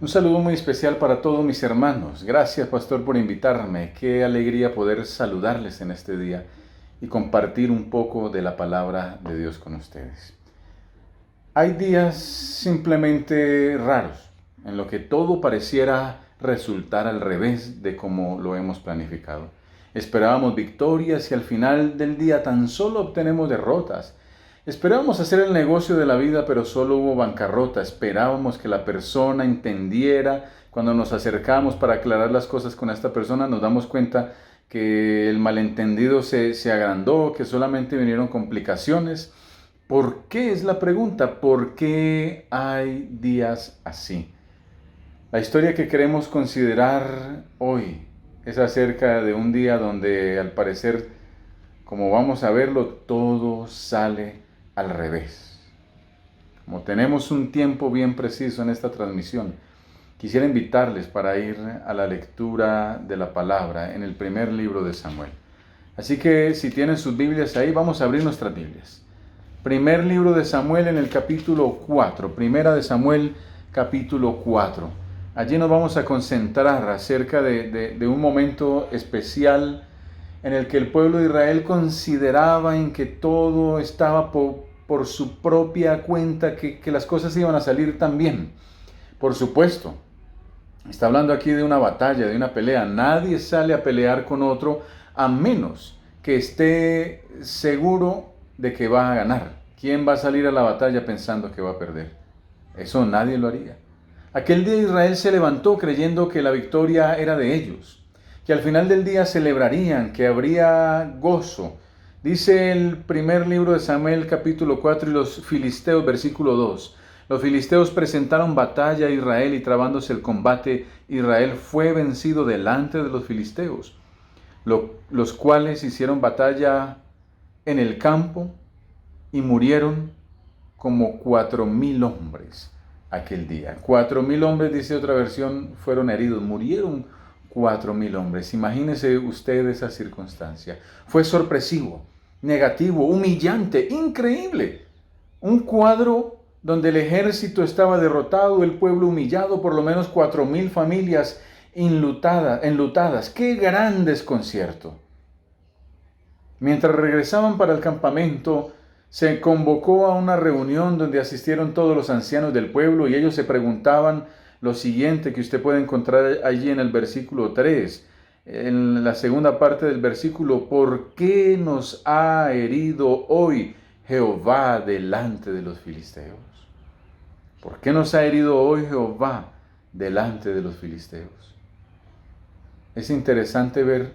Un saludo muy especial para todos mis hermanos. Gracias, pastor, por invitarme. Qué alegría poder saludarles en este día y compartir un poco de la palabra de Dios con ustedes. Hay días simplemente raros, en lo que todo pareciera resultar al revés de como lo hemos planificado. Esperábamos victorias y al final del día tan solo obtenemos derrotas. Esperábamos hacer el negocio de la vida, pero solo hubo bancarrota. Esperábamos que la persona entendiera. Cuando nos acercamos para aclarar las cosas con esta persona, nos damos cuenta que el malentendido se agrandó, que solamente vinieron complicaciones. ¿Por qué es la pregunta? ¿Por qué hay días así? La historia que queremos considerar hoy es acerca de un día donde, al parecer, como vamos a verlo, todo sale al revés. Como tenemos un tiempo bien preciso en esta transmisión, quisiera invitarles para ir a la lectura de la palabra en el primer libro de Samuel. Así que si tienen sus Biblias ahí, vamos a abrir nuestras Biblias. Primer libro de Samuel en el capítulo 4, primera de Samuel capítulo 4. Allí nos vamos a concentrar acerca de un momento especial en el que el pueblo de Israel consideraba en que todo estaba por su propia cuenta, que las cosas iban a salir tan bien. Por supuesto, está hablando aquí de una batalla, de una pelea. Nadie sale a pelear con otro a menos que esté seguro de que va a ganar. ¿Quién va a salir a la batalla pensando que va a perder? Eso nadie lo haría. Aquel día Israel se levantó creyendo que la victoria era de ellos, que al final del día celebrarían, que habría gozo. Dice el primer libro de Samuel capítulo 4 y los filisteos versículo 2. Los filisteos presentaron batalla a Israel y trabándose el combate, Israel fue vencido delante de los filisteos, los cuales hicieron batalla en el campo y murieron como 4,000 hombres aquel día. 4,000 hombres, dice otra versión, fueron heridos, murieron 4,000 hombres. Imagínense usted esa circunstancia. Fue sorpresivo, negativo, humillante, increíble. Un cuadro donde el ejército estaba derrotado, el pueblo humillado, por lo menos 4,000 familias enlutadas. ¡Qué gran desconcierto! Mientras regresaban para el campamento, se convocó a una reunión donde asistieron todos los ancianos del pueblo y ellos se preguntaban lo siguiente que usted puede encontrar allí en el versículo 3, en la segunda parte del versículo: ¿por qué nos ha herido hoy Jehová delante de los filisteos? ¿Por qué nos ha herido hoy Jehová delante de los filisteos? Es interesante ver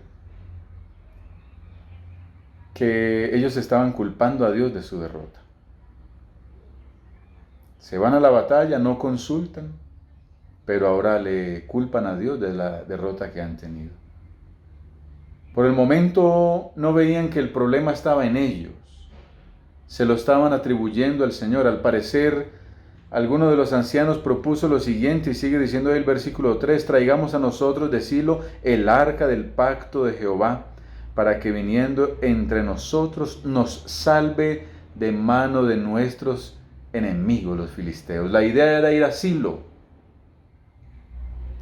que ellos estaban culpando a Dios de su derrota. Se van a la batalla, no consultan, pero ahora le culpan a Dios de la derrota que han tenido. Por el momento no veían que el problema estaba en ellos. Se lo estaban atribuyendo al Señor. Al parecer, alguno de los ancianos propuso lo siguiente, y sigue diciendo el versículo 3, traigamos a nosotros de Silo el arca del pacto de Jehová, para que viniendo entre nosotros nos salve de mano de nuestros enemigos, los filisteos. La idea era ir a Silo.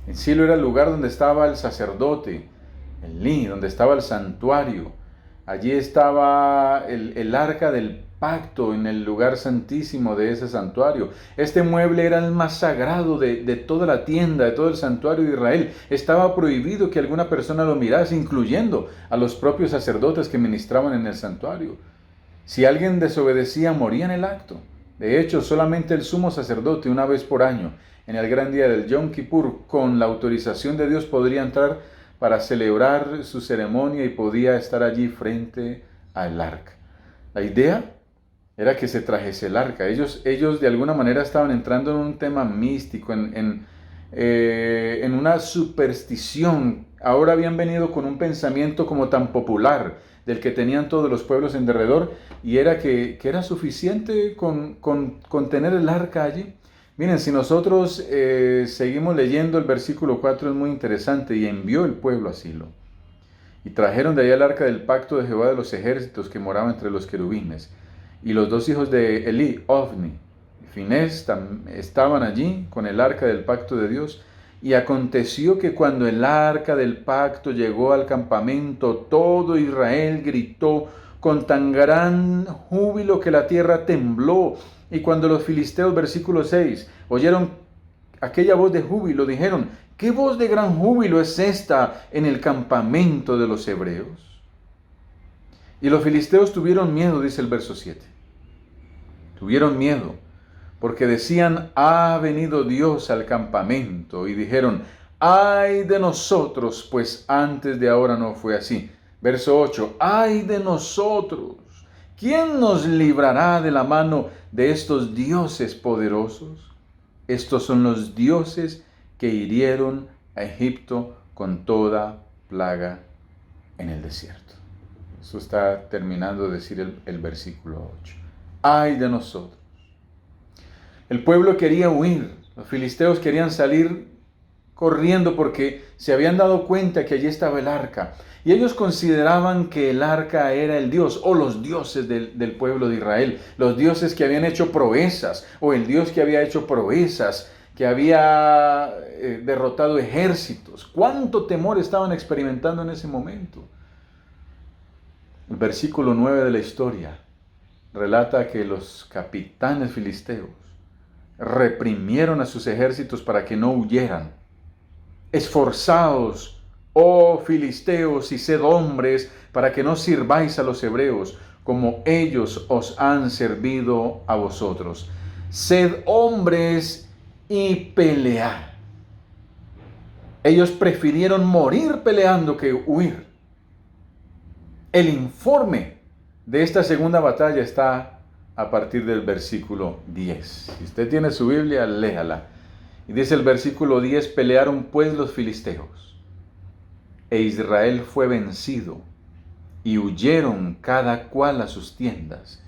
En Silo era el lugar donde estaba el sacerdote, donde estaba el santuario. Allí estaba el arca del pacto en el lugar santísimo de ese santuario. Este mueble era el más sagrado de toda la tienda, de todo el santuario de Israel. Estaba prohibido que alguna persona lo mirase, incluyendo a los propios sacerdotes que ministraban en el santuario. Si alguien desobedecía, moría en el acto. De hecho, solamente el sumo sacerdote, una vez por año, en el gran día del Yom Kippur, con la autorización de Dios, podría entrar para celebrar su ceremonia y podía estar allí frente al arca. La idea era que se trajese el arca. Ellos de alguna manera estaban entrando en un tema místico, en una superstición. Ahora habían venido con un pensamiento como tan popular del que tenían todos los pueblos en derredor, y era que era suficiente con tener el arca allí. Miren, si nosotros seguimos leyendo el versículo 4, es muy interesante. Y envió el pueblo a Silo, y trajeron de allá el arca del pacto de Jehová de los ejércitos que moraba entre los querubines. Y los dos hijos de Elí, Ofni, Finés estaban allí con el arca del pacto de Dios. Y aconteció que cuando el arca del pacto llegó al campamento, todo Israel gritó con tan gran júbilo que la tierra tembló. Y cuando los filisteos, versículo 6, oyeron aquella voz de júbilo, dijeron: ¿qué voz de gran júbilo es esta en el campamento de los hebreos? Y los filisteos tuvieron miedo, dice el verso 7. Tuvieron miedo, porque decían: ha venido Dios al campamento. Y dijeron: ay de nosotros, pues antes de ahora no fue así. Verso 8, ay de nosotros. ¿Quién nos librará de la mano de estos dioses poderosos? Estos son los dioses que hirieron a Egipto con toda plaga en el desierto. Eso está terminando de decir el versículo 8. Ay de nosotros. El pueblo quería huir, los filisteos querían salir corriendo porque se habían dado cuenta que allí estaba el arca. Y ellos consideraban que el arca era el Dios o los dioses del pueblo de Israel, los dioses que habían hecho proezas o el Dios que había hecho proezas, que había derrotado ejércitos. ¿Cuánto temor estaban experimentando en ese momento? El versículo 9 de la historia relata que los capitanes filisteos reprimieron a sus ejércitos para que no huyeran. Esforzaos, oh filisteos, y sed hombres, para que no sirváis a los hebreos, como ellos os han servido a vosotros. Sed hombres y pelead. Ellos prefirieron morir peleando que huir. El informe de esta segunda batalla está a partir del versículo 10. Si usted tiene su Biblia, léala. Y dice el versículo 10, pelearon pues los filisteos, e Israel fue vencido, y huyeron cada cual a sus tiendas.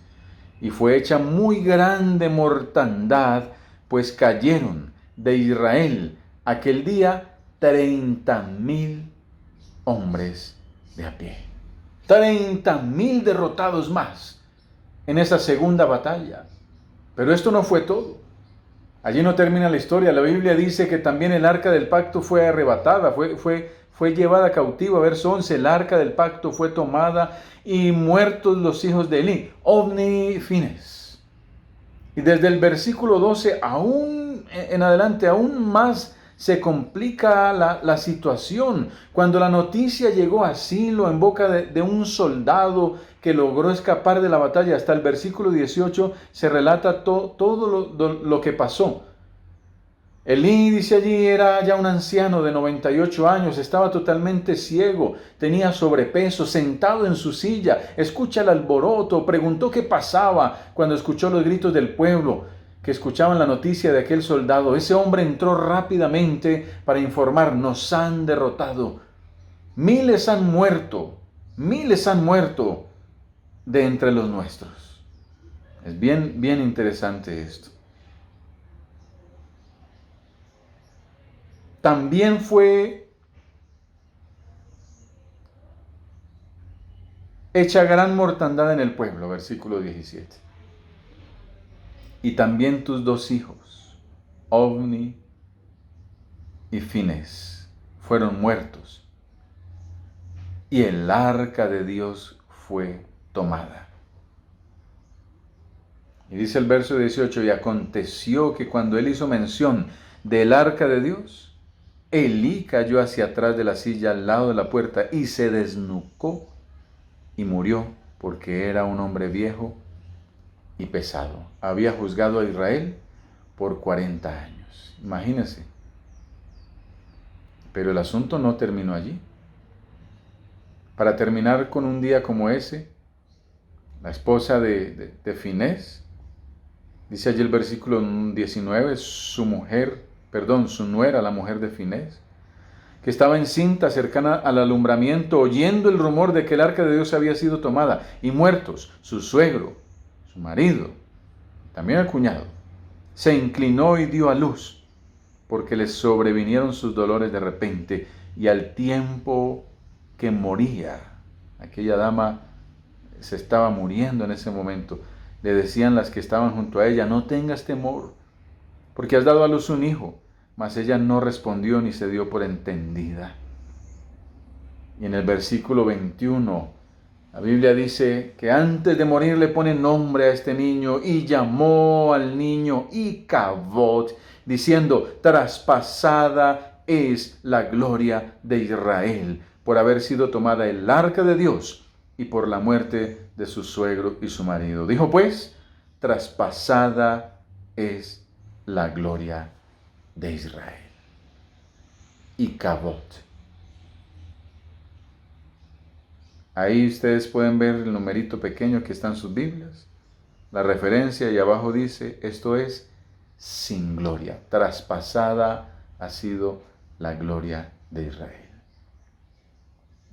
Y fue hecha muy grande mortandad, pues cayeron de Israel aquel día 30,000 hombres de a pie. 30,000 derrotados más en esa segunda batalla. Pero esto no fue todo. Allí no termina la historia. La Biblia dice que también el arca del pacto fue arrebatada, fue llevada cautiva. Verso 11, el arca del pacto fue tomada y muertos los hijos de Elí, Ofni y Finés. Y desde el versículo 12 aún en adelante, aún más se complica la situación. Cuando la noticia llegó a Silo en boca de un soldado que logró escapar de la batalla, hasta el versículo 18 se relata todo lo que pasó. Elí, dice allí, era ya un anciano de 98 años, estaba totalmente ciego, tenía sobrepeso, sentado en su silla, escucha el alboroto, preguntó qué pasaba cuando escuchó los gritos del pueblo, que escuchaban la noticia de aquel soldado. Ese hombre entró rápidamente para informar: nos han derrotado, miles han muerto de entre los nuestros. Es bien interesante esto. También fue hecha gran mortandad en el pueblo, versículo 17. Y también tus dos hijos, Ofni y Finés, fueron muertos, y el arca de Dios fue tomada. Y dice el verso 18, y aconteció que cuando él hizo mención del arca de Dios, Elí cayó hacia atrás de la silla al lado de la puerta y se desnucó y murió, porque era un hombre viejo y pesado. Había juzgado a Israel por 40 años. Imagínense. Pero el asunto no terminó allí. Para terminar con un día como ese, la esposa de Finés, dice allí el versículo 19, su nuera, la mujer de Finés, que estaba encinta cercana al alumbramiento, oyendo el rumor de que el arca de Dios había sido tomada, y muertos su suegro, su marido, también el cuñado, se inclinó y dio a luz, porque le sobrevinieron sus dolores de repente, y al tiempo que moría, aquella dama se estaba muriendo en ese momento, Le decían las que estaban junto a ella: no tengas temor, porque has dado a luz un hijo. Mas ella no respondió ni se dio por entendida. Y en el versículo 21, la Biblia dice que antes de morir le pone nombre a este niño y llamó al niño Icabod, diciendo: traspasada es la gloria de Israel, por haber sido tomada el arca de Dios y por la muerte de su suegro y su marido. Dijo pues: traspasada es la gloria de Israel. Icabod. Ahí ustedes pueden ver el numerito pequeño que está en sus Biblias, la referencia, y abajo dice: esto es sin gloria. Traspasada ha sido la gloria de Israel.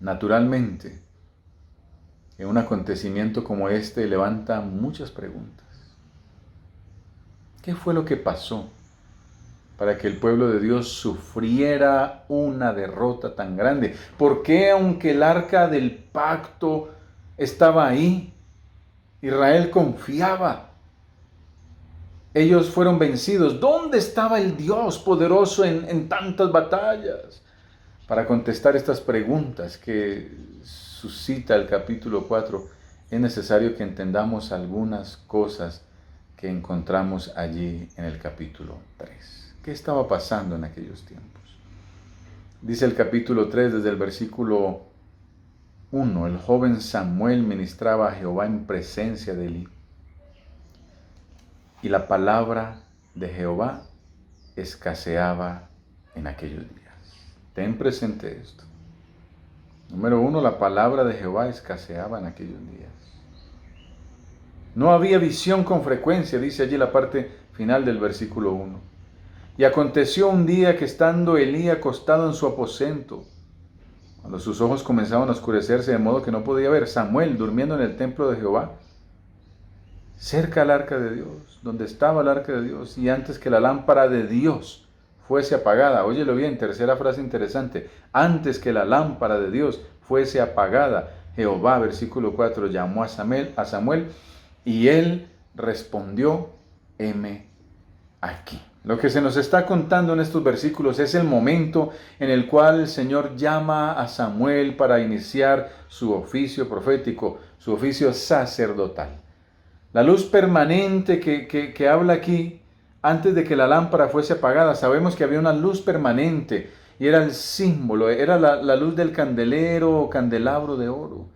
Naturalmente, en un acontecimiento como este levanta muchas preguntas. ¿Qué fue lo que pasó para que el pueblo de Dios sufriera una derrota tan grande? ¿Por qué, aunque el arca del pacto estaba ahí, Israel confiaba? Ellos fueron vencidos. ¿Dónde estaba el Dios poderoso en tantas batallas? Para contestar estas preguntas que suscita el capítulo 4, es necesario que entendamos algunas cosas que encontramos allí en el capítulo 3. ¿Qué estaba pasando en aquellos tiempos? Dice el capítulo 3, desde el versículo 1: el joven Samuel ministraba a Jehová en presencia de Elí, y la palabra de Jehová escaseaba en aquellos días. Ten presente esto. Número 1, la palabra de Jehová escaseaba en aquellos días. No había visión con frecuencia, dice allí la parte final del versículo 1. Y aconteció un día que, estando Elí acostado en su aposento, cuando sus ojos comenzaban a oscurecerse de modo que no podía ver, Samuel, durmiendo en el templo de Jehová, cerca al arca de Dios, donde estaba el arca de Dios, y antes que la lámpara de Dios fuese apagada, óyelo bien, tercera frase interesante: antes que la lámpara de Dios fuese apagada, Jehová, versículo 4, llamó a Samuel, y él respondió: heme aquí. Lo que se nos está contando en estos versículos es el momento en el cual el Señor llama a Samuel para iniciar su oficio profético, su oficio sacerdotal. La luz permanente que habla aquí, antes de que la lámpara fuese apagada, sabemos que había una luz permanente y era el símbolo, era la luz del candelero o candelabro de oro.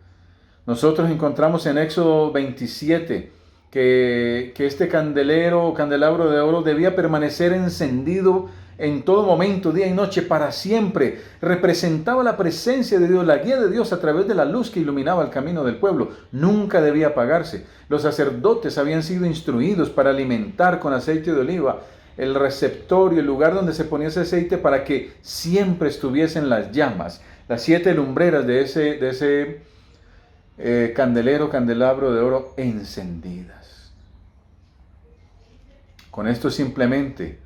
Nosotros encontramos en Éxodo 27 que este candelero o candelabro de oro debía permanecer encendido en todo momento, día y noche, para siempre. Representaba la presencia de Dios, la guía de Dios a través de la luz que iluminaba el camino del pueblo. Nunca debía apagarse. Los sacerdotes habían sido instruidos para alimentar con aceite de oliva el receptorio, el lugar donde se ponía ese aceite, para que siempre estuviesen las llamas, las 7 lumbreras de ese candelabro de oro encendidas. Con esto simplemente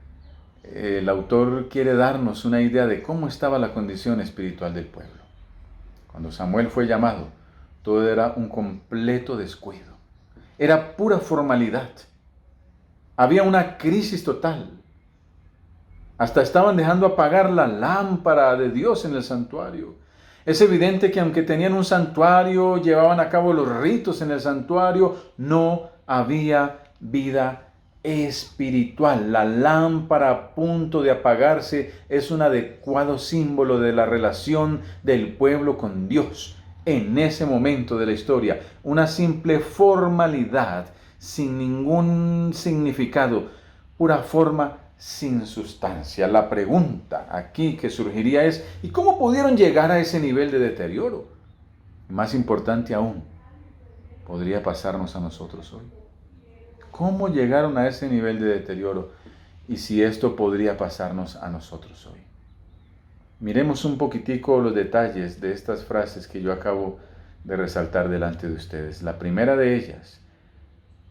el autor quiere darnos una idea de cómo estaba la condición espiritual del pueblo. Cuando Samuel fue llamado, todo era un completo descuido. Era pura formalidad. Había una crisis total. Hasta estaban dejando apagar la lámpara de Dios en el santuario. Es evidente que aunque tenían un santuario, llevaban a cabo los ritos en el santuario, no había vida espiritual. La lámpara a punto de apagarse es un adecuado símbolo de la relación del pueblo con Dios en ese momento de la historia. Una simple formalidad sin ningún significado, pura forma sin sustancia. La pregunta aquí que surgiría es: ¿y cómo pudieron llegar a ese nivel de deterioro? Más importante aún, ¿podría pasarnos a nosotros hoy? ¿Cómo llegaron a ese nivel de deterioro? Y si esto podría pasarnos a nosotros hoy. Miremos un poquitico los detalles de estas frases que yo acabo de resaltar delante de ustedes. La primera de ellas,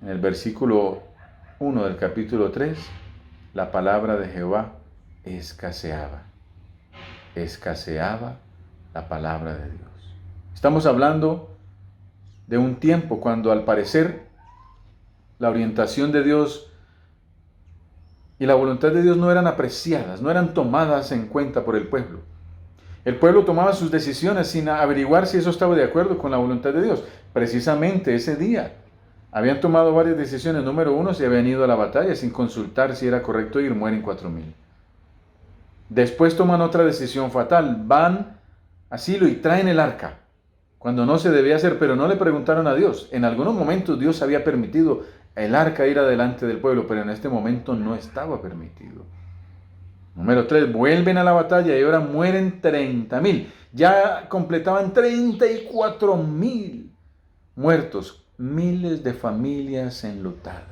en el versículo 1 del capítulo 3, la palabra de Jehová escaseaba. Escaseaba la palabra de Dios. Estamos hablando de un tiempo cuando, al parecer, la orientación de Dios y la voluntad de Dios no eran apreciadas, no eran tomadas en cuenta por el pueblo. El pueblo tomaba sus decisiones sin averiguar si eso estaba de acuerdo con la voluntad de Dios. Precisamente ese día habían tomado varias decisiones. Número uno, se habían ido a la batalla sin consultar si era correcto ir, mueren 4,000. Después toman otra decisión fatal, van a Silo y traen el arca, cuando no se debía hacer, pero no le preguntaron a Dios. En algunos momentos Dios había permitido el arca ir adelante del pueblo, pero en este momento no estaba permitido. Número 3, vuelven a la batalla y ahora mueren 30,000. Ya completaban 34,000 muertos, miles de familias enlutadas.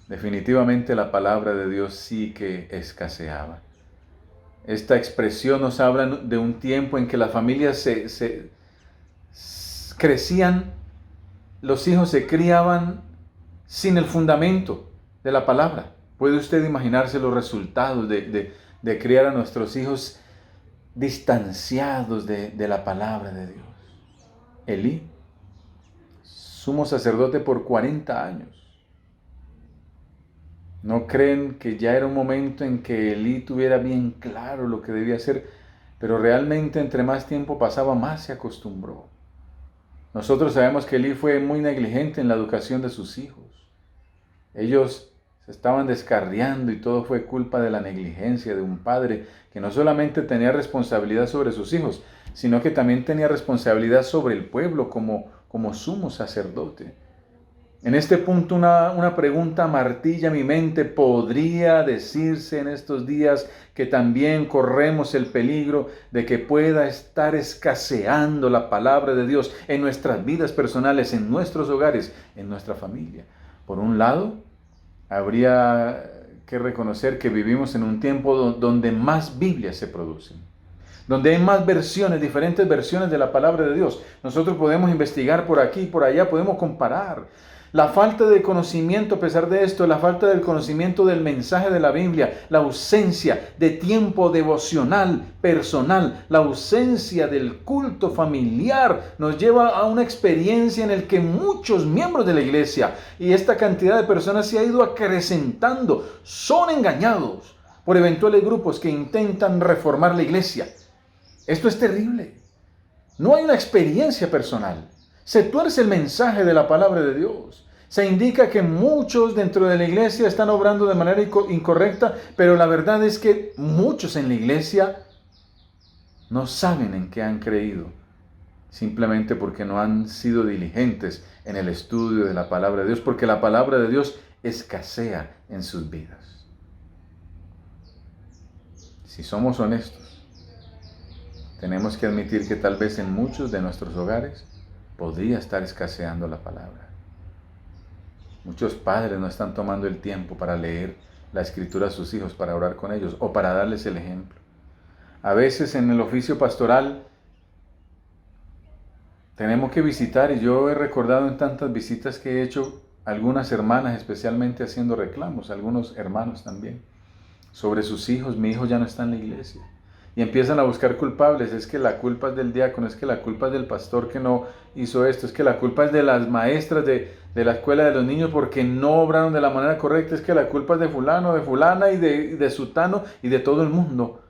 Definitivamente la palabra de Dios sí que escaseaba. Esta expresión nos habla de un tiempo en que las familias se crecían, los hijos se criaban sin el fundamento de la palabra. ¿Puede usted imaginarse los resultados de criar a nuestros hijos distanciados de la palabra de Dios? Elí, sumo sacerdote por 40 años. ¿No creen que ya era un momento en que Elí tuviera bien claro lo que debía hacer? Pero realmente entre más tiempo pasaba, más se acostumbró. Nosotros sabemos que Elí fue muy negligente en la educación de sus hijos. Ellos se estaban descarriando y todo fue culpa de la negligencia de un padre que no solamente tenía responsabilidad sobre sus hijos, sino que también tenía responsabilidad sobre el pueblo como sumo sacerdote. En este punto una pregunta martilla mi mente. ¿Podría decirse en estos días que también corremos el peligro de que pueda estar escaseando la palabra de Dios en nuestras vidas personales, en nuestros hogares, en nuestra familia? Por un lado, habría que reconocer que vivimos en un tiempo donde más Biblias se producen, donde hay más versiones, diferentes versiones de la palabra de Dios. Nosotros podemos investigar por aquí y por allá, podemos comparar. La falta de conocimiento, a pesar de esto, la falta del conocimiento del mensaje de la Biblia, la ausencia de tiempo devocional, personal, la ausencia del culto familiar, nos lleva a una experiencia en la que muchos miembros de la iglesia y esta cantidad de personas se ha ido acrecentando, son engañados por eventuales grupos que intentan reformar la iglesia. Esto es terrible. No hay una experiencia personal. Se tuerce el mensaje de la palabra de Dios. Se indica que muchos dentro de la iglesia están obrando de manera incorrecta, pero la verdad es que muchos en la iglesia no saben en qué han creído, simplemente porque no han sido diligentes en el estudio de la palabra de Dios, porque la palabra de Dios escasea en sus vidas. Si somos honestos, tenemos que admitir que tal vez en muchos de nuestros hogares podría estar escaseando la palabra. Muchos padres no están tomando el tiempo para leer la escritura a sus hijos, para orar con ellos o para darles el ejemplo. A veces en el oficio pastoral tenemos que visitar, y yo he recordado en tantas visitas que he hecho, algunas hermanas especialmente haciendo reclamos, algunos hermanos también, sobre sus hijos. Mi hijo ya no está en la iglesia. Y empiezan a buscar culpables. Es que la culpa es del diácono, es que la culpa es del pastor que no hizo esto, es que la culpa es de las maestras de la escuela de los niños porque no obraron de la manera correcta, es que la culpa es de fulano, de fulana y de sutano y de todo el mundo.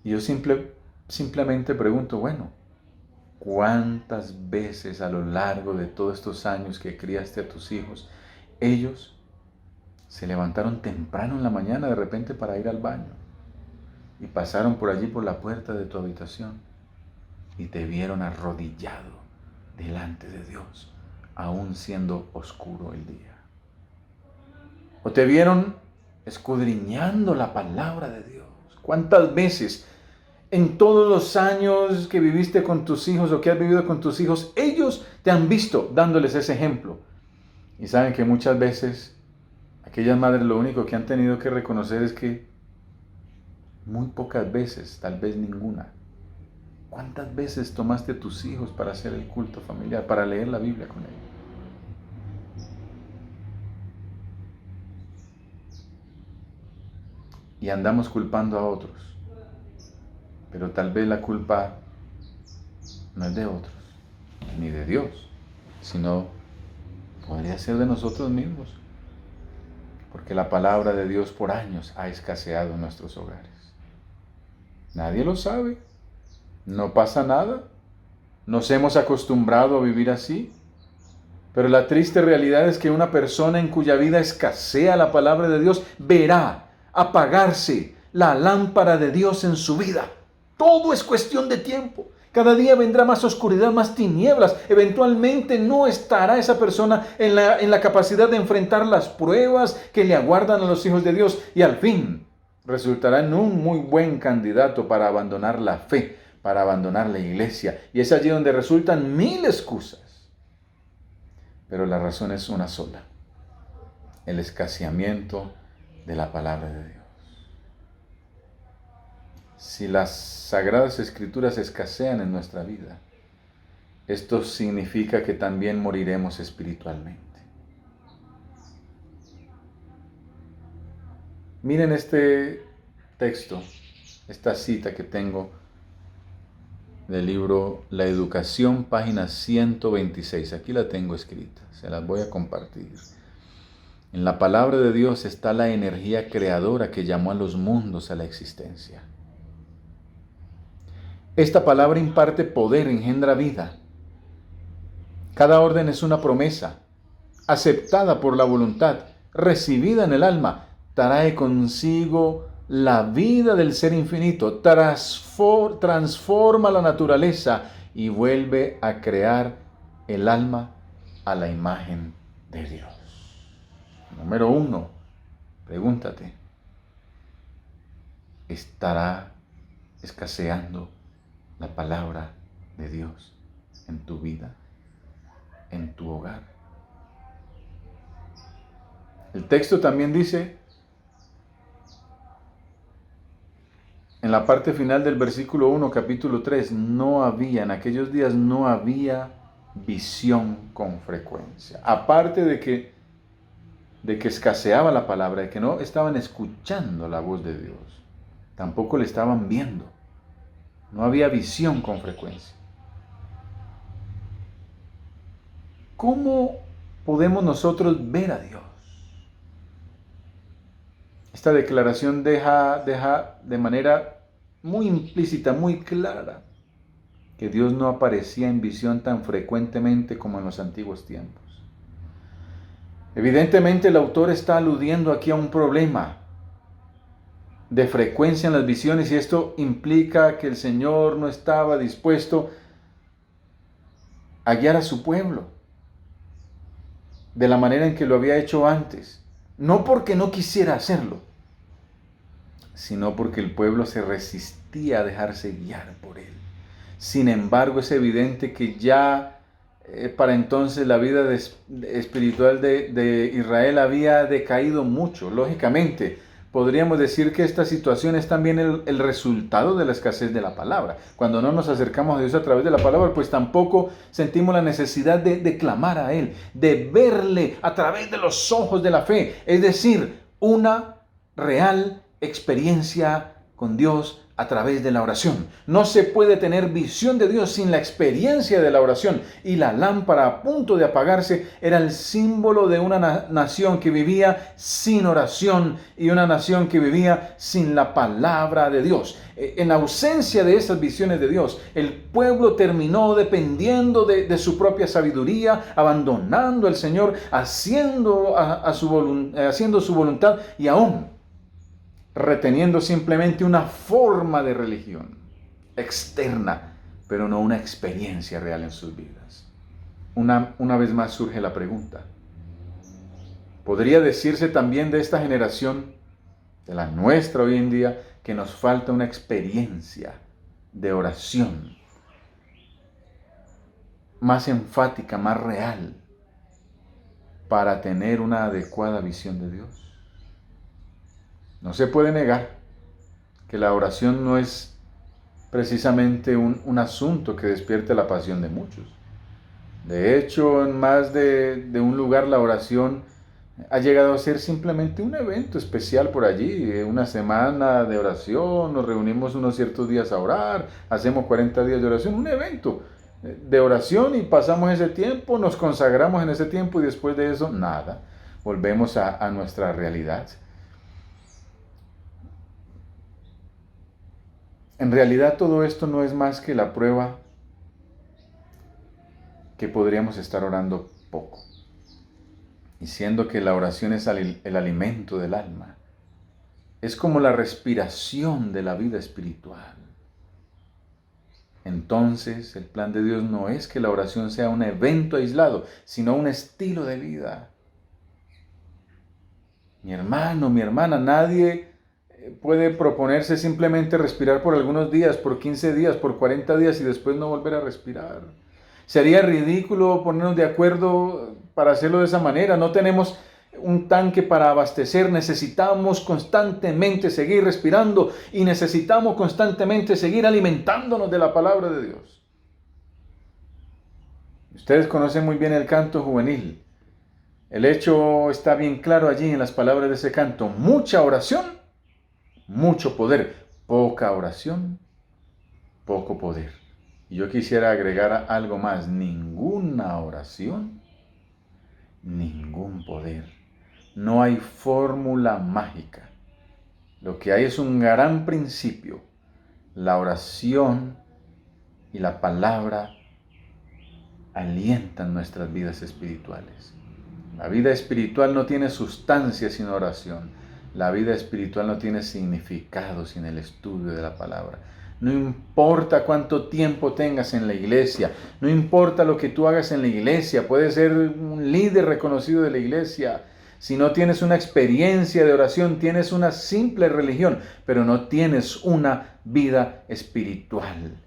Y yo simplemente pregunto, bueno, ¿cuántas veces a lo largo de todos estos años que criaste a tus hijos, ellos se levantaron temprano en la mañana de repente para ir al baño y pasaron por allí por la puerta de tu habitación y te vieron arrodillado delante de Dios, aún siendo oscuro el día? ¿O te vieron escudriñando la palabra de Dios? ¿Cuántas veces en todos los años que viviste con tus hijos o que has vivido con tus hijos, ellos te han visto dándoles ese ejemplo? Y saben que muchas veces aquellas madres lo único que han tenido que reconocer es que muy pocas veces, tal vez ninguna. ¿Cuántas veces tomaste a tus hijos para hacer el culto familiar, para leer la Biblia con ellos? Y andamos culpando a otros, pero tal vez la culpa no es de otros, ni de Dios, sino Podría ser de nosotros mismos, porque la palabra de Dios por años ha escaseado en nuestros hogares. Nadie lo sabe, no pasa nada, nos hemos acostumbrado a vivir así, pero la triste realidad es que una persona en cuya vida escasea la palabra de Dios verá apagarse la lámpara de Dios en su vida. Todo es cuestión de tiempo. Cada día vendrá más oscuridad, más tinieblas. Eventualmente no estará esa persona en la capacidad de enfrentar las pruebas que le aguardan a los hijos de Dios. Y al fin resultará en un muy buen candidato para abandonar la fe, para abandonar la iglesia. Y es allí donde resultan mil excusas. Pero la razón es una sola: el escaseamiento de la palabra de Dios. Si las Sagradas Escrituras escasean en nuestra vida, esto significa que también moriremos espiritualmente. Miren este texto, esta cita que tengo del libro La Educación, página 126. Aquí la tengo escrita, se las voy a compartir. En la palabra de Dios está la energía creadora que llamó a los mundos a la existencia. Esta palabra imparte poder, engendra vida. Cada orden es una promesa, aceptada por la voluntad, recibida en el alma, trae consigo la vida del ser infinito, transforma la naturaleza y vuelve a crear el alma a la imagen de Dios. Número 1, pregúntate: ¿estará escaseando la palabra de Dios en tu vida, en tu hogar? El texto también dice, en la parte final del versículo 1, capítulo 3, en aquellos días no había visión con frecuencia. Aparte de que escaseaba la palabra, de que no estaban escuchando la voz de Dios, tampoco le estaban viendo. No había visión con frecuencia. ¿Cómo podemos nosotros ver a Dios? Esta declaración deja de manera muy implícita, muy clara, que Dios no aparecía en visión tan frecuentemente como en los antiguos tiempos. Evidentemente el autor está aludiendo aquí a un problema de frecuencia en las visiones, y esto implica que el Señor no estaba dispuesto a guiar a su pueblo de la manera en que lo había hecho antes. No porque no quisiera hacerlo, sino porque el pueblo se resistía a dejarse guiar por él. Sin embargo, es evidente que ya para entonces la vida espiritual de Israel había decaído mucho. Lógicamente, podríamos decir que esta situación es también el resultado de la escasez de la palabra. Cuando no nos acercamos a Dios a través de la palabra, pues tampoco sentimos la necesidad de clamar a Él, de verle a través de los ojos de la fe. Es decir, una real experiencia con Dios a través de la oración. No se puede tener visión de Dios sin la experiencia de la oración. Y la lámpara a punto de apagarse era el símbolo de una nación que vivía sin oración y una nación que vivía sin la palabra de Dios. En ausencia de esas visiones de Dios, el pueblo terminó dependiendo de su propia sabiduría, abandonando al Señor, haciendo su voluntad y aún reteniendo simplemente una forma de religión externa, pero no una experiencia real en sus vidas. Una vez más surge la pregunta: ¿podría decirse también de esta generación, de la nuestra hoy en día, que nos falta una experiencia de oración más enfática, más real, para tener una adecuada visión de Dios? No se puede negar que la oración no es precisamente un asunto que despierte la pasión de muchos. De hecho, en más de un lugar la oración ha llegado a ser simplemente un evento especial por allí, una semana de oración, nos reunimos unos ciertos días a orar, hacemos 40 días de oración, un evento. de oración y pasamos ese tiempo, nos consagramos en ese tiempo y después de eso, nada. Volvemos a nuestra realidad. En realidad todo esto no es más que la prueba que podríamos estar orando poco. Y siendo que la oración es el alimento del alma, es como la respiración de la vida espiritual. Entonces, el plan de Dios no es que la oración sea un evento aislado, sino un estilo de vida. Mi hermano, mi hermana, nadie puede proponerse simplemente respirar por algunos días, por 15 días, por 40 días y después no volver a respirar. Sería ridículo ponernos de acuerdo para hacerlo de esa manera. No tenemos un tanque para abastecer, necesitamos constantemente seguir respirando y necesitamos constantemente seguir alimentándonos de la palabra de Dios. Ustedes conocen muy bien el canto juvenil. El hecho está bien claro allí en las palabras de ese canto. Mucha oración, mucho poder. Poca oración, poco poder. Y yo quisiera agregar algo más. Ninguna oración, ningún poder. No hay fórmula mágica. Lo que hay es un gran principio. La oración y la palabra alientan nuestras vidas espirituales. La vida espiritual no tiene sustancia sin oración. La vida espiritual no tiene significado sin el estudio de la palabra. No importa cuánto tiempo tengas en la iglesia, no importa lo que tú hagas en la iglesia, puedes ser un líder reconocido de la iglesia. Si no tienes una experiencia de oración, tienes una simple religión, pero no tienes una vida espiritual.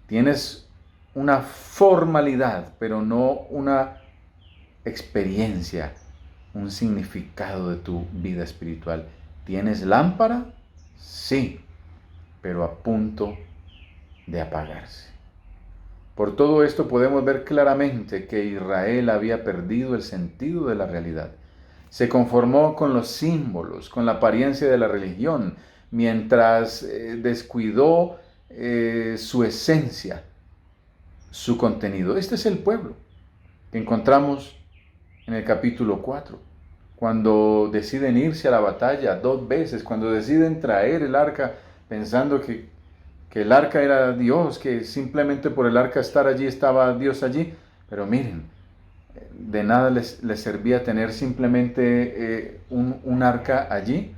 Tienes una formalidad, pero no una experiencia, un significado de tu vida espiritual. ¿Tienes lámpara? Sí, pero a punto de apagarse. Por todo esto podemos ver claramente que Israel había perdido el sentido de la realidad. Se conformó con los símbolos, con la apariencia de la religión, mientras descuidó su esencia, su contenido. Este es el pueblo que encontramos en el capítulo 4, cuando deciden irse a la batalla 2 veces, cuando deciden traer el arca pensando que el arca era Dios, que simplemente por el arca estar allí estaba Dios allí. Pero miren, de nada les servía tener simplemente un arca allí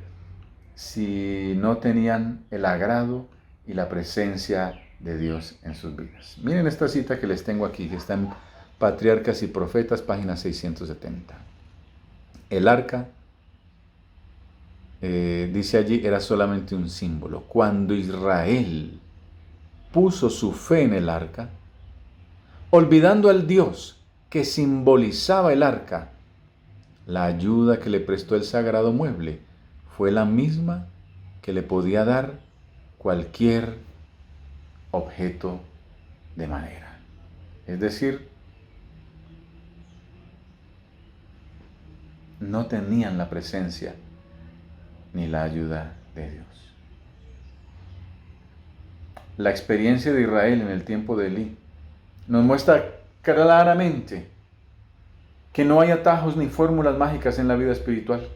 si no tenían el agrado y la presencia de Dios en sus vidas. Miren esta cita que les tengo aquí, que está en Patriarcas y Profetas, página 670. El arca, dice allí, era solamente un símbolo. Cuando Israel puso su fe en el arca, olvidando al Dios que simbolizaba el arca, la ayuda que le prestó el sagrado mueble fue la misma que le podía dar cualquier objeto de madera. Es decir, no tenían la presencia ni la ayuda de Dios. La experiencia de Israel en el tiempo de Elí nos muestra claramente que no hay atajos ni fórmulas mágicas en la vida espiritual.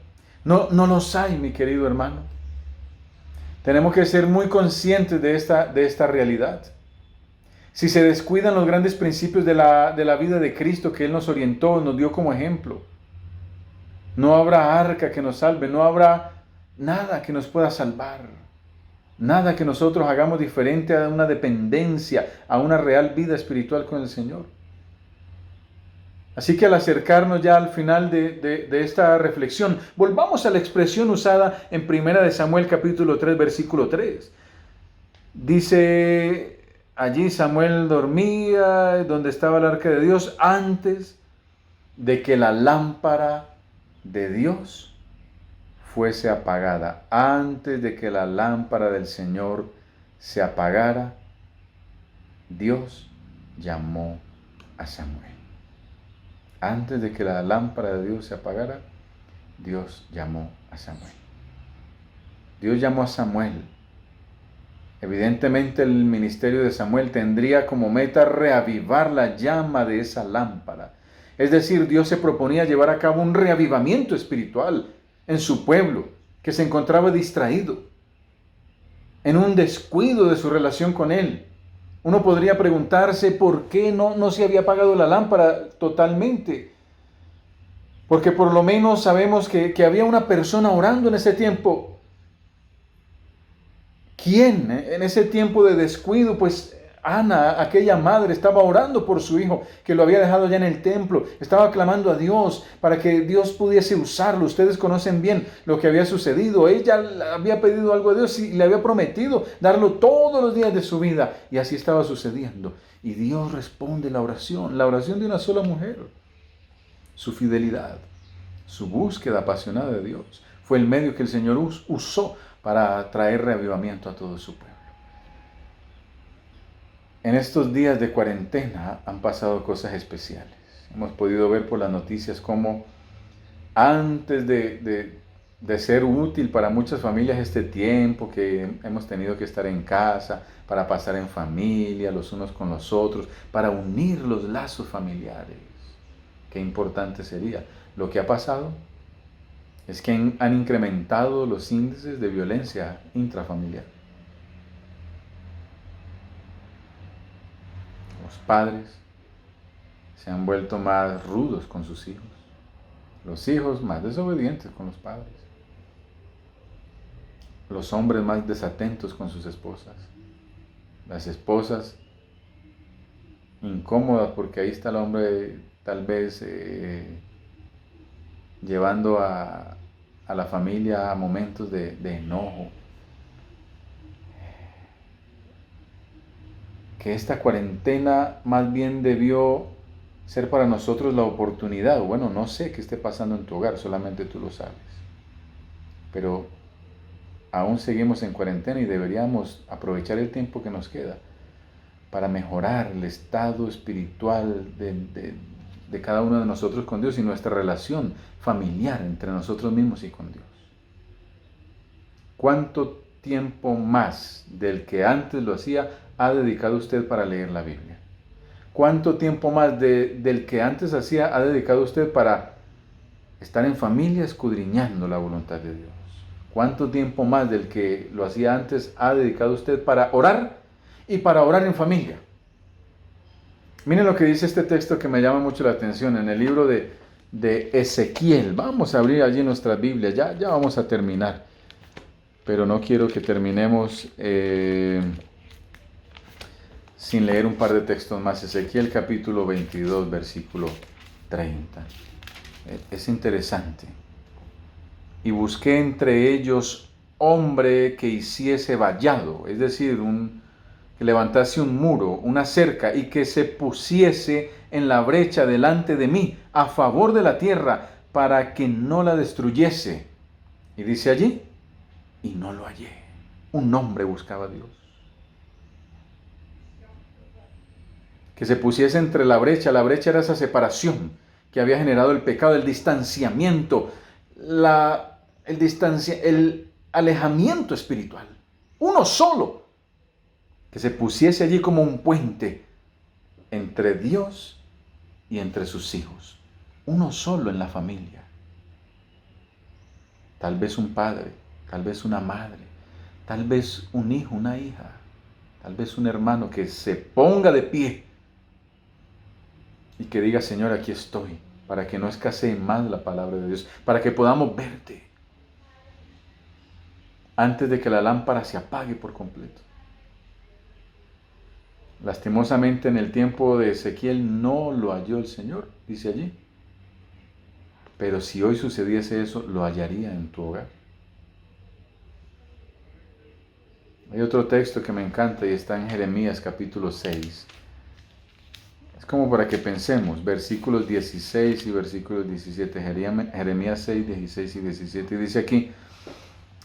No los hay, mi querido hermano. Tenemos que ser muy conscientes de esta realidad. Si se descuidan los grandes principios de la vida de Cristo que Él nos orientó, nos dio como ejemplo, no habrá arca que nos salve, no habrá nada que nos pueda salvar. Nada que nosotros hagamos diferente a una dependencia, a una real vida espiritual con el Señor. Así que al acercarnos ya al final de esta reflexión, volvamos a la expresión usada en 1 Samuel capítulo 3, versículo 3. Dice, allí Samuel dormía, donde estaba el arca de Dios, antes de que la lámpara de Dios fuese apagada. Antes de que la lámpara del Señor se apagara, Dios llamó a Samuel. Antes de que la lámpara de Dios se apagara, Dios llamó a Samuel. Dios llamó a Samuel Evidentemente el ministerio de Samuel tendría como meta reavivar la llama de esa lámpara. Es decir, Dios se proponía llevar a cabo un reavivamiento espiritual en su pueblo, que se encontraba distraído, en un descuido de su relación con Él. Uno podría preguntarse por qué no se había apagado la lámpara totalmente. Porque por lo menos sabemos que había una persona orando en ese tiempo. ¿Quién? En ese tiempo de descuido, pues Ana, aquella madre, estaba orando por su hijo que lo había dejado ya en el templo. Estaba clamando a Dios para que Dios pudiese usarlo. Ustedes conocen bien lo que había sucedido. Ella había pedido algo a Dios y le había prometido darlo todos los días de su vida. Y así estaba sucediendo. Y Dios responde la oración de una sola mujer. Su fidelidad, su búsqueda apasionada de Dios, fue el medio que el Señor usó para traer reavivamiento a todo su pueblo. En estos días de cuarentena han pasado cosas especiales. Hemos podido ver por las noticias cómo antes de ser útil para muchas familias este tiempo que hemos tenido que estar en casa, para pasar en familia, los unos con los otros, para unir los lazos familiares. Qué importante sería. Lo que ha pasado es que han incrementado los índices de violencia intrafamiliar. Los padres se han vuelto más rudos con sus hijos. Los hijos más desobedientes con los padres. Los hombres más desatentos con sus esposas. Las esposas incómodas porque ahí está el hombre tal vez llevando a la familia a momentos de enojo. Que esta cuarentena más bien debió ser para nosotros la oportunidad. Bueno, no sé qué esté pasando en tu hogar, solamente tú lo sabes. Pero aún seguimos en cuarentena y deberíamos aprovechar el tiempo que nos queda para mejorar el estado espiritual de cada uno de nosotros con Dios y nuestra relación familiar entre nosotros mismos y con Dios. ¿Cuánto tiempo más del que antes lo hacía ha dedicado usted para leer la Biblia? ¿Cuánto tiempo más del que antes hacía ha dedicado usted para estar en familia escudriñando la voluntad de Dios? ¿Cuánto tiempo más del que lo hacía antes ha dedicado usted para orar y para orar en familia? Miren lo que dice este texto que me llama mucho la atención en el libro de Ezequiel. Vamos a abrir allí nuestras Biblias, ya vamos a terminar. Pero no quiero que terminemos sin leer un par de textos más. Ezequiel capítulo 22, versículo 30. Es interesante. Y busqué entre ellos hombre que hiciese vallado, es decir, que levantase un muro, una cerca, y que se pusiese en la brecha delante de mí, a favor de la tierra, para que no la destruyese. Y dice allí, y no lo hallé. Un hombre buscaba a Dios. Que se pusiese entre la brecha era esa separación que había generado el pecado, el distanciamiento, el alejamiento espiritual. Uno solo. Que se pusiese allí como un puente entre Dios y entre sus hijos. Uno solo en la familia. Tal vez un padre, tal vez una madre, tal vez un hijo, una hija, tal vez un hermano que se ponga de pie y que diga, Señor, aquí estoy, para que no escasee más la palabra de Dios, para que podamos verte antes de que la lámpara se apague por completo. Lastimosamente en el tiempo de Ezequiel no lo halló el Señor, dice allí. Pero si hoy sucediese eso, lo hallaría en tu hogar. Hay otro texto que me encanta y está en Jeremías capítulo 6. Es como para que pensemos, versículos 16 y versículos 17. Jeremías 6, 16 y 17. Y dice aquí,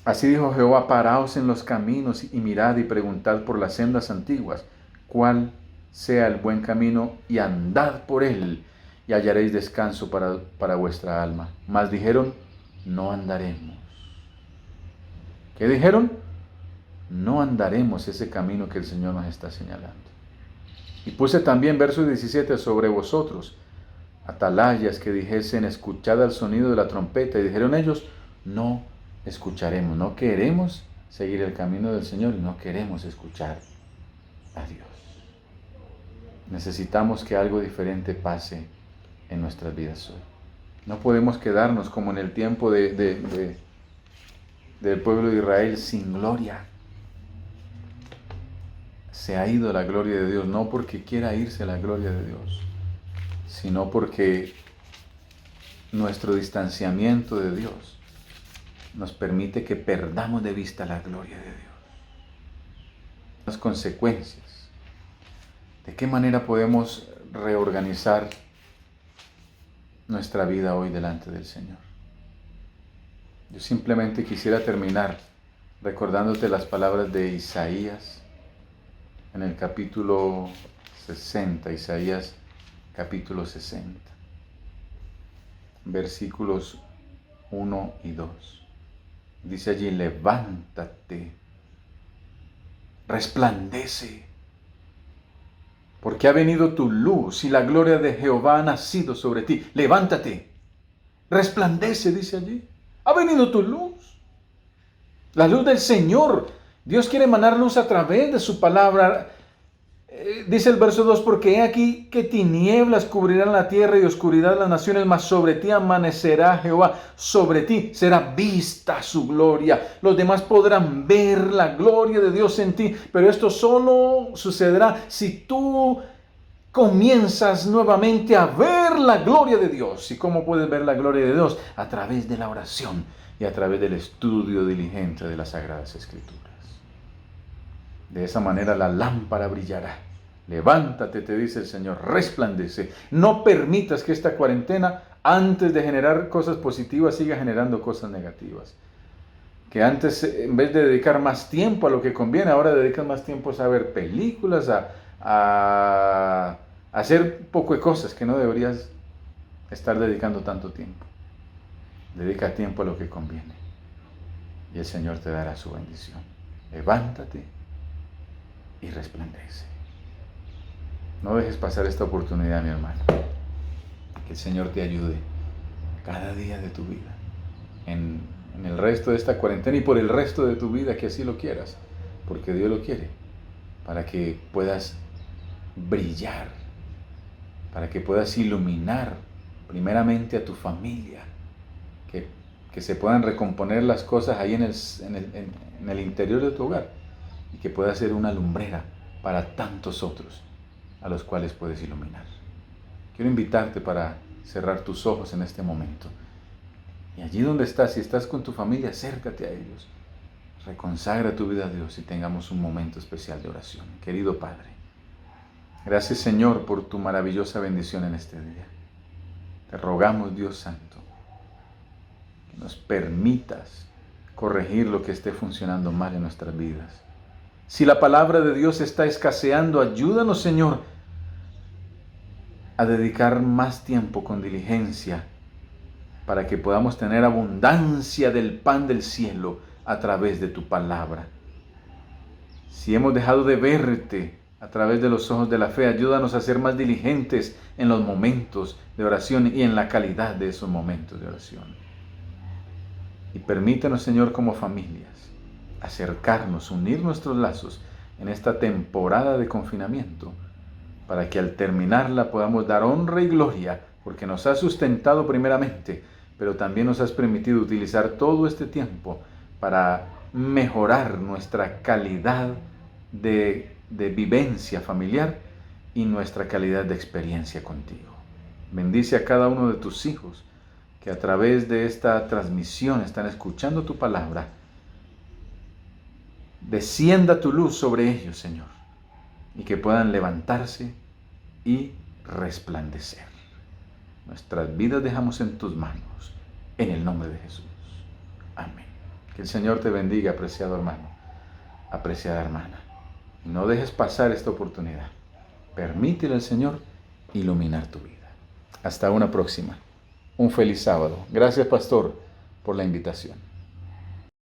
así dijo Jehová, paraos en los caminos y mirad y preguntad por las sendas antiguas, cuál sea el buen camino, y andad por él, y hallaréis descanso para vuestra alma. Mas dijeron, no andaremos. ¿Qué dijeron? no andaremos ese camino que el Señor nos está señalando. Y puse también verso 17 sobre vosotros, atalayas que dijesen, escuchad el sonido de la trompeta. Y dijeron ellos, no escucharemos, no queremos seguir el camino del Señor y no queremos escuchar a Dios. Necesitamos que algo diferente pase en nuestras vidas hoy. No podemos quedarnos como en el tiempo del pueblo de Israel sin gloria. Se ha ido la gloria de Dios, no porque quiera irse la gloria de Dios, sino porque nuestro distanciamiento de Dios nos permite que perdamos de vista la gloria de Dios. Las consecuencias. ¿De qué manera podemos reorganizar nuestra vida hoy delante del Señor? Yo simplemente quisiera terminar recordándote las palabras de Isaías en el capítulo 60, Isaías capítulo 60, versículos 1 y 2. Dice allí, levántate, resplandece, porque ha venido tu luz y la gloria de Jehová ha nacido sobre ti. Levántate, resplandece, dice allí. Ha venido tu luz, la luz del Señor. Dios quiere emanar luz a través de su palabra. Dice el verso 2, porque he aquí que tinieblas cubrirán la tierra y oscuridad las naciones, mas sobre ti amanecerá Jehová, sobre ti será vista su gloria. Los demás podrán ver la gloria de Dios en ti, pero esto solo sucederá si tú comienzas nuevamente a ver la gloria de Dios. ¿Y cómo puedes ver la gloria de Dios? A través de la oración y a través del estudio diligente de las Sagradas Escrituras. De esa manera la lámpara brillará. Levántate, te dice el Señor, resplandece. No permitas que esta cuarentena, antes de generar cosas positivas, siga generando cosas negativas. Que antes, en vez de dedicar más tiempo a lo que conviene, ahora dedicas más tiempo a ver películas, a hacer poco de cosas que no deberías estar dedicando tanto tiempo. Dedica tiempo a lo que conviene y el Señor te dará su bendición. Levántate y resplandece. No dejes pasar esta oportunidad, mi hermano. Que el Señor te ayude cada día de tu vida, en el resto de esta cuarentena y por el resto de tu vida, que así lo quieras, porque Dios lo quiere, para que puedas brillar, para que puedas iluminar primeramente a tu familia, que se puedan recomponer las cosas ahí en el interior de tu hogar y que puedas ser una lumbrera para tantos otros a los cuales puedes iluminar. Quiero invitarte para cerrar tus ojos en este momento. Y allí donde estás, si estás con tu familia, acércate a ellos. Reconsagra tu vida a Dios y tengamos un momento especial de oración. Querido Padre, gracias Señor por tu maravillosa bendición en este día. Te rogamos, Dios Santo, que nos permitas corregir lo que esté funcionando mal en nuestras vidas. Si la palabra de Dios está escaseando, ayúdanos, Señor, a dedicar más tiempo con diligencia para que podamos tener abundancia del pan del cielo a través de tu palabra. Si hemos dejado de verte a través de los ojos de la fe, ayúdanos a ser más diligentes en los momentos de oración y en la calidad de esos momentos de oración. Y permítanos, Señor, como familias, acercarnos, unir nuestros lazos en esta temporada de confinamiento, para que al terminarla podamos dar honra y gloria, porque nos has sustentado primeramente, pero también nos has permitido utilizar todo este tiempo para mejorar nuestra calidad de vivencia familiar y nuestra calidad de experiencia contigo. Bendice a cada uno de tus hijos que a través de esta transmisión están escuchando tu palabra. Descienda tu luz sobre ellos, Señor, y que puedan levantarse y resplandecer. Nuestras vidas dejamos en tus manos, en el nombre de Jesús. Amén. Que el Señor te bendiga, apreciado hermano, apreciada hermana. Y no dejes pasar esta oportunidad. Permítele al Señor iluminar tu vida. Hasta una próxima. Un feliz sábado. Gracias, pastor, por la invitación.